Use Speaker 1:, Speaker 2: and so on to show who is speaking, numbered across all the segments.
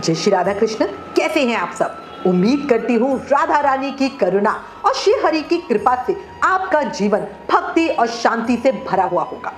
Speaker 1: जय श्री राधा कृष्ण। कैसे हैं आप सब? उम्मीद करती हूँ राधा रानी की करुणा और श्री हरि की कृपा से आपका जीवन भक्ति और शांति से भरा हुआ होगा।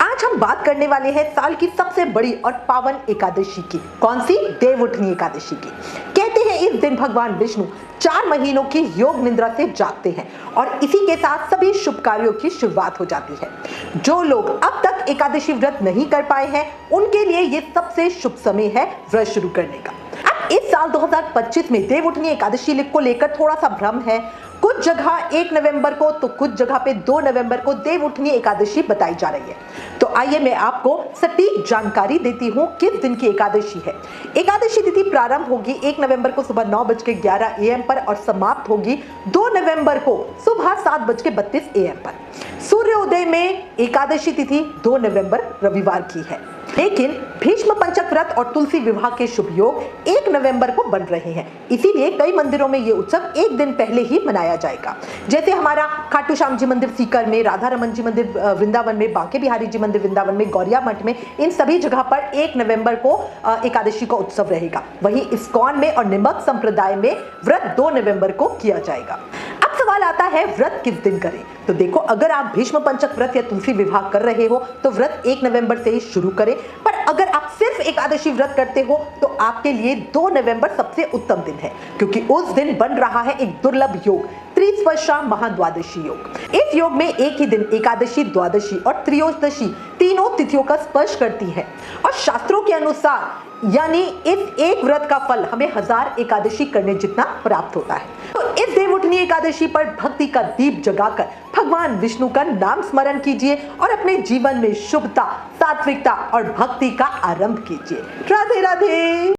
Speaker 1: आज हम बात करने वाले हैं साल की सबसे बड़ी और पावन एकादशी की। कौन सी? देवउठनी एकादशी की। कहते हैं इस दिन भगवान विष्णु 4 महीनों की योग निद्रा से जागते हैं और इसी के साथ सभी शुभ कार्यों की शुरुआत हो जाती है। जो लोग अब तक एकादशी व्रत नहीं कर पाए हैं उनके लिए ये सबसे शुभ समय है व्रत शुरू करने का। अब इस साल 2025 में देवउठनी एकादशी को लेकर थोड़ा सा भ्रम है। कुछ जगह 1 नवंबर को तो कुछ जगह पे 2 नवंबर को देवउठनी एकादशी बताई जा रही है। तो आइए मैं आपको सटीक जानकारी देती हूँ किस दिन की एकादशी है। एकादशी तिथि प्रारंभ होगी 1 नवंबर को सुबह 9:11 AM पर और समाप्त होगी 2 नवंबर को सुबह 7:32 AM पर। सूर्योदय में एकादशी तिथि 2 नवंबर रविवार की है, लेकिन भीष्म पंचक व्रत और तुलसी विवाह के शुभ योग 1 नवंबर को बन रहे हैं। इसीलिए कई मंदिरों में ये उत्सव एक दिन पहले ही मनाया जाएगा। जैसे हमारा खाटू श्याम जी मंदिर सीकर में, राधा रमन जी मंदिर वृंदावन में, बांके बिहारी जी मंदिर वृंदावन में, गौरिया मठ में, इन सभी जगह पर 1 नवंबर को एकादशी का उत्सव रहेगा। वहीं इस्कॉन में और निमक संप्रदाय में व्रत 2 नवंबर को किया जाएगा। अब सवाल आता है व्रत किस दिन करें? तो देखो, अगर आप भीष्म पंचक व्रत या तुलसी विवाह कर रहे हो तो व्रत 1 नवंबर से ही शुरू करें। पर अगर आप सिर्फ एकादशी व्रत करते हो तो आपके लिए 2 नवंबर सबसे उत्तम दिन है, क्योंकि उस दिन बन रहा है एक दुर्लभ योग, त्रिस्पर्शा महाद्वादशी योग। इस योग में एक ही दिन एकादशी, द्वादशी और त्रयोदशी तीनों तिथियों का स्पर्श करती है और शास्त्रों के अनुसार यानी इस एक व्रत का फल हमें 1000 एकादशी करने जितना प्राप्त होता है। तो इस देवउठनी एकादशी पर भक्ति का दीप जगाकर भगवान विष्णु का नाम स्मरण कीजिए और अपने जीवन में शुभता, सात्विकता और भक्ति का आरंभ कीजिए। राधे राधे।